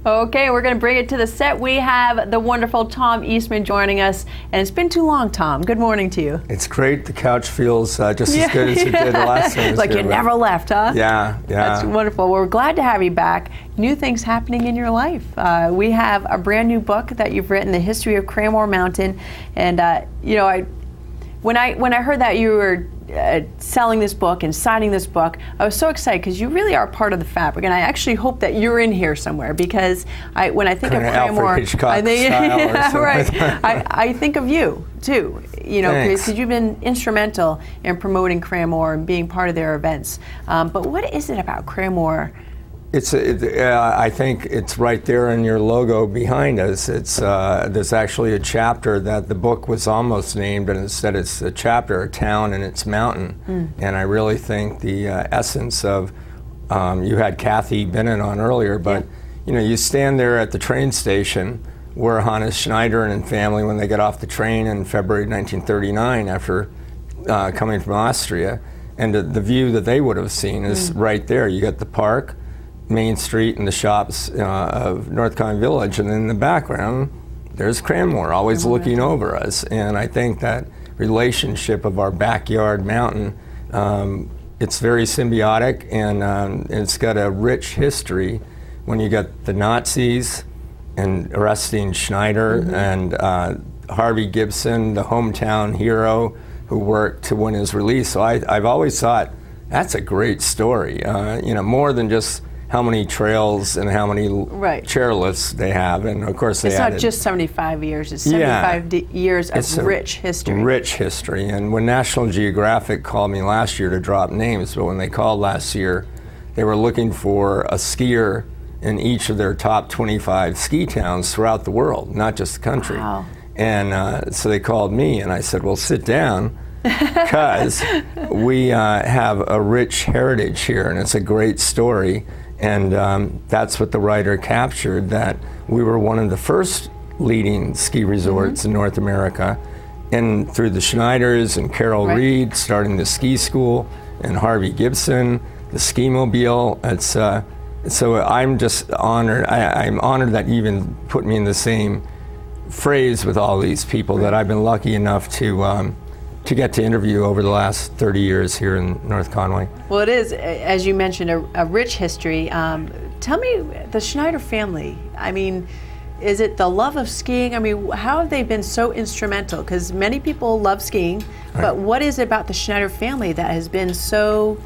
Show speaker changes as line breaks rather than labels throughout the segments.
Okay, we're going to bring it to the set. We have the wonderful Tom Eastman joining us, and it's been too long, Tom. Good morning to you.
It's great. The couch feels just as good as it did the last time.
Like you never left, huh?
Yeah.
That's wonderful. We're glad to have you back. New things happening in your life. We have a brand new book that you've written, The History of Cranmore Mountain, and when I heard that you were selling this book and signing this book, I was so excited because you really are part of the fabric, and I actually hope that you're in here somewhere, because when I think of Cranmore, I think of you too. You know, because you've been instrumental in promoting Cranmore and being part of their events. But what is it about Cranmore?
I think it's right there in your logo behind us. There's actually a chapter that the book was almost named, but instead it's a chapter, a town and its mountain. And I really think the essence of, you had Kathy Bennett on earlier, but you know, you stand there at the train station where Hannes Schneider and family, when they got off the train in February 1939 after coming from Austria, and the view that they would have seen is right there. You got the park, Main Street, and the shops of North Conway Village, and in the background there's Cranmore always looking over us. And I think that relationship of our backyard mountain, it's very symbiotic, and it's got a rich history. When you got the Nazis and arresting Schneider and Harvey Gibson, the hometown hero who worked to win his release. So I've always thought that's a great story, you know, more than just how many trails and how many chairlifts they have. And of course
it's not just 75 years, it's 75 years of rich history.
Rich history. And when National Geographic called me last year to drop names, but when they called last year, they were looking for a skier in each of their top 25 ski towns throughout the world, not just the country.
Wow.
And so they called me, and I said, well, sit down, because we have a rich heritage here, and it's a great story. And that's what the writer captured, that we were one of the first leading ski resorts in North America. And through the Schneiders and Carol Reed starting the ski school, and Harvey Gibson, the ski mobile. So I'm just honored. I'm honored that you even put me in the same phrase with all these people that I've been lucky enough to get to interview over the last 30 years here in North Conway.
Well, it is, as you mentioned, a rich history. Tell me, the Schneider family, I mean, is it the love of skiing? I mean, how have they been so instrumental? Because many people love skiing, but what is it about the Schneider family that has been so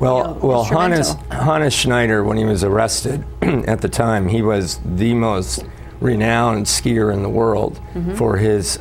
Hannes Schneider, when he was arrested at the time, he was the most renowned skier in the world for his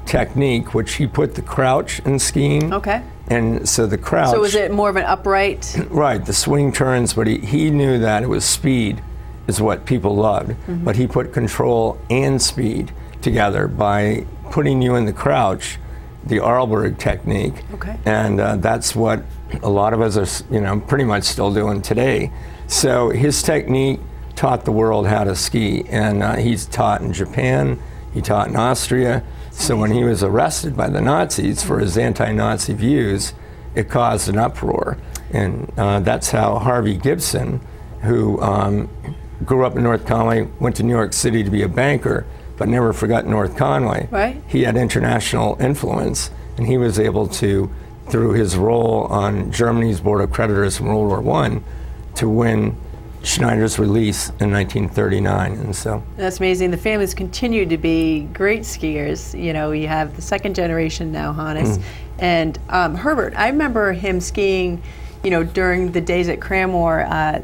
technique, which he put the crouch in skiing.
Okay.
And so the crouch.
So was it more of an upright?
Right, the swing turns, but he knew that it was speed is what people loved. But he put control and speed together by putting you in the crouch, the Arlberg technique.
Okay.
And that's what a lot of us are, you know, pretty much still doing today. So his technique taught the world how to ski, and he's taught in Japan, he taught in Austria. So when he was arrested by the Nazis for his anti-Nazi views, it caused an uproar. And that's how Harvey Gibson, who grew up in North Conway, went to New York City to be a banker, but never forgot North Conway.
Right.
He had international influence, and he was able to, through his role on Germany's Board of Creditors in World War I, to win Schneider's release in 1939, and so.
That's amazing. The families continue to be great skiers. You know, you have the second generation now, Hannes. And Herbert, I remember him skiing, you know, during the days at Cranmore, and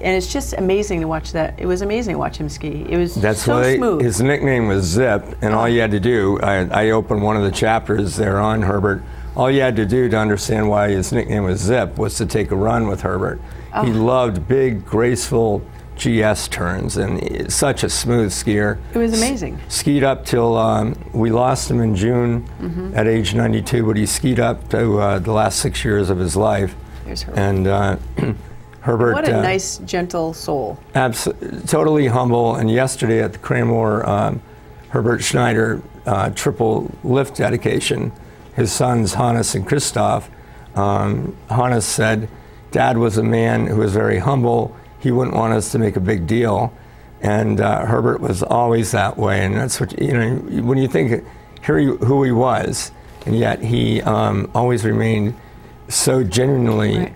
it's just amazing to watch that. It was amazing to watch him ski. It was so smooth.
His nickname was Zip, and all you had to do, I opened one of the chapters there on Herbert, all you had to do to understand why his nickname was Zip was to take a run with Herbert. He loved big, graceful GS turns, and such a smooth skier.
It was amazing.
Skied up till, we lost him in June at age 92, but he skied up to the last 6 years of his life.
There's Herbert.
And Herbert.
What a nice, gentle soul.
Totally humble, and yesterday at the Cranmore Herbert Schneider triple lift dedication, his sons Hannes and Christoph, Hannes said, Dad was a man who was very humble. He wouldn't want us to make a big deal. And Herbert was always that way, and that's what, when you think who he was, and yet he always remained so genuinely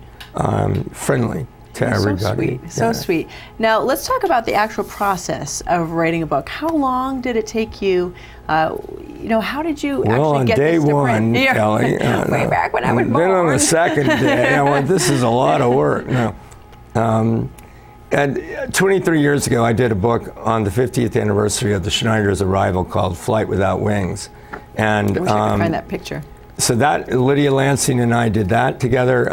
friendly to everybody.
So sweet, so sweet. Now let's talk about the actual process of writing a book. How long did it take you? How did you actually get this to print?
Well, on day one, Kelly.
Way back when I was born.
Then on the second day, I went, this is a lot of work. No. And 23 years ago, I did a book on the 50th anniversary of the Schneider's arrival called Flight Without Wings. And
I wish I could find that picture.
So that, Lydia Lansing and I did that together.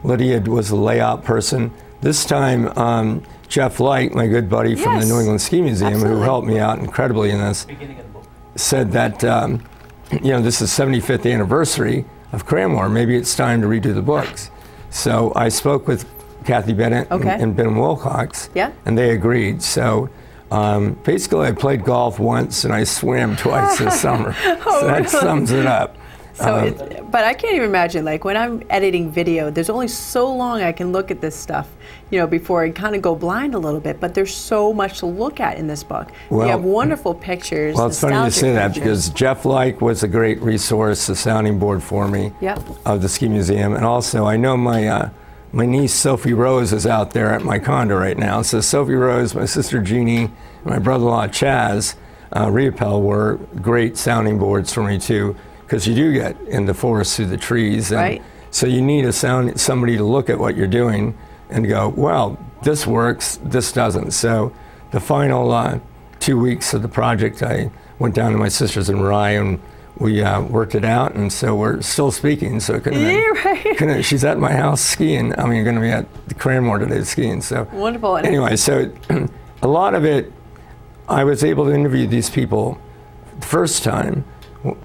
Lydia was a layout person. This time, Jeff Light, my good buddy from the New England Ski Museum, who helped me out incredibly in this, said that, this is 75th anniversary of Cranmore. Maybe it's time to redo the books. So I spoke with Kathy Bennett and Ben Wilcox, and they agreed. So basically, I played golf once and I swam twice this summer. So that sums it up.
So, but I can't even imagine, like when I'm editing video, there's only so long I can look at this stuff, before I kind of go blind a little bit. But there's so much to look at in this book. Well, you have wonderful pictures.
Well, it's funny you say that because Jeff Like was a great resource, a sounding board for me of the Ski Museum, and also I know my niece Sophie Rose is out there at my condo right now. So Sophie Rose, my sister Jeannie, and my brother-in-law Chaz Riopel were great sounding boards for me too. Because you do get in the forest through the trees, and so you need somebody to look at what you're doing and go, well, this works, this doesn't. So the final 2 weeks of the project, I went down to my sister's in Rye and we worked it out, and so we're still speaking. So it couldn't she's at my house skiing. I mean, going to be at the Cranmore today skiing. So
wonderful.
Anyway, so a lot of it, I was able to interview these people the first time.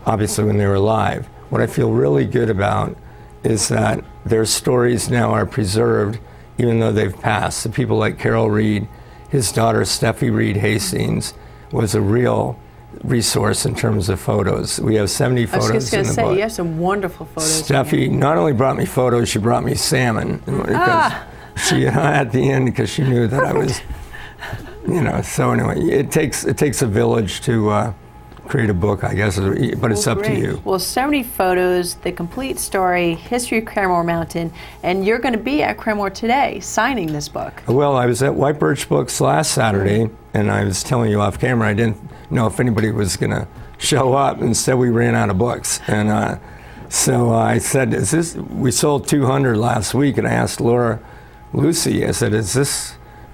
Obviously when they were alive. What I feel really good about is that their stories now are preserved even though they've passed. So people like Carol Reed, his daughter Steffi Reed Hastings was a real resource in terms of photos. We have 70 photos in the book. I was just going to say, you have some wonderful photos. Steffi not only brought me photos, she brought me salmon. Because she, at the end, because she knew that I was, so anyway, it takes a village to create a book, I guess, but it's up to you.
Well, 70 photos, the complete story, history of Cranmore Mountain, and you're going to be at Cranmore today signing this book.
Well, I was at White Birch Books last Saturday, and I was telling you off camera, I didn't know if anybody was going to show up. Instead, we ran out of books. And so I said, we sold 200 last week, and I asked Laura Lucy, I said, is this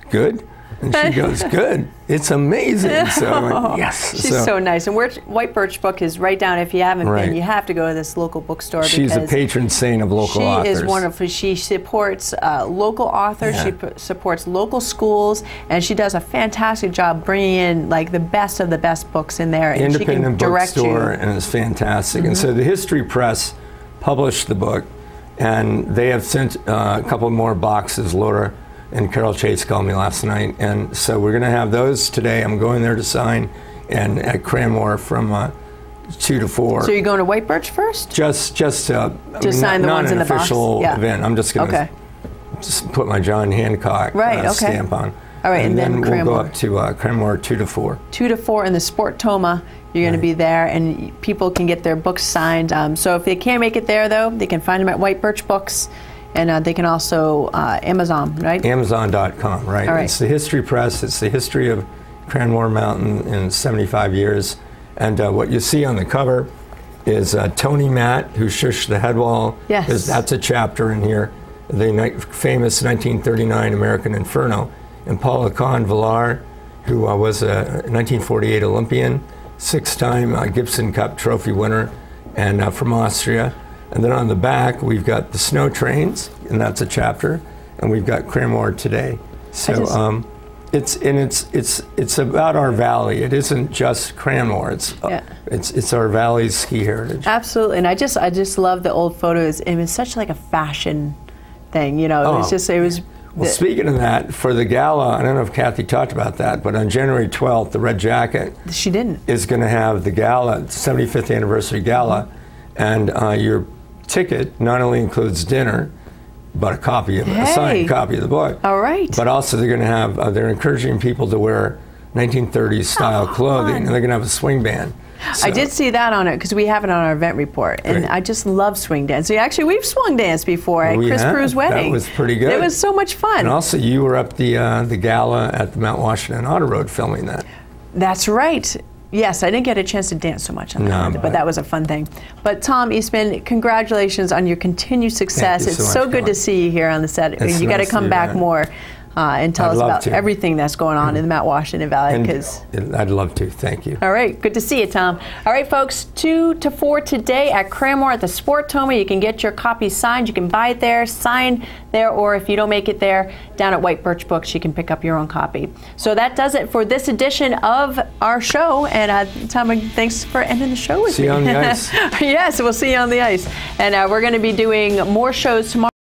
good? And she goes, good. It's amazing. So I went, yes.
She's so nice. And White Birch Book is right down. If you haven't been, you have to go to this local bookstore.
She's a patron saint of local authors.
She is wonderful. She supports local authors. She supports local schools. And she does a fantastic job bringing in like the best of the best books in there. And
Independent
she can direct
bookstore, and it's fantastic. And so the History Press published the book, and they have sent a couple more boxes. Laura and Carol Chase called me last night, and so we're going to have those today. I'm going there to sign, and at Cranmore from 2 to 4.
So you're going to White Birch first?
Just sign the ones in the box. Not an official event. I'm just going to just put my John Hancock stamp on.
All right, and then
we'll go up to Cranmore 2 to 4.
2 to 4 in the Sport Toma. You're going to be there, and people can get their books signed. So if they can't make it there, though, they can find them at White Birch Books. And they can also Amazon, right?
Amazon.com, right?
All right.
It's the History Press. It's the history of Cranmore Mountain in 75 years. And what you see on the cover is Tony Matt, who shushed the head wall.
Yes.
That's a chapter in here. The famous 1939 American Inferno. And Paula Kahn Villar, who was a 1948 Olympian, 6-time Gibson Cup trophy winner, and from Austria. And then on the back, we've got the snow trains, and that's a chapter, and we've got Cranmore today. So it's about our valley. It isn't just Cranmore. It's our valley's ski heritage.
Absolutely, and I just love the old photos. It was such like a fashion thing, It was.
Well, speaking of that, for the gala, I don't know if Kathy talked about that, but on January 12th, the Red Jacket is going to have the gala, 75th anniversary gala, and your ticket not only includes dinner, but a signed copy of the book.
All right.
But also they're going to have, they're encouraging people to wear 1930s style clothing, and they're going to have a swing band. So.
I did see that on it because we have it on our event report, and I just love swing dancing. Actually, we've swung danced before at Chris Prue's wedding.
That was pretty good.
It was so much fun.
And also, you were up the gala at the Mount Washington Auto Road filming that.
That's right. Yes, I didn't get a chance to dance so much on that, but that was a fun thing. But Tom Eastman, congratulations on your continued success. It's so good to see you here on the set. You got to come back more. And tell us about everything that's going on in the Mount Washington Valley.
I'd love to. Thank you.
All right. Good to see you, Tom. All right, folks. 2 to 4 today at Cranmore at the Sportoma. You can get your copy signed. You can buy it there, sign there, or if you don't make it there, down at White Birch Books, you can pick up your own copy. So that does it for this edition of our show. And Tom, thanks for ending the show with me.
See you on the ice.
Yes, we'll see you on the ice. And we're going to be doing more shows tomorrow.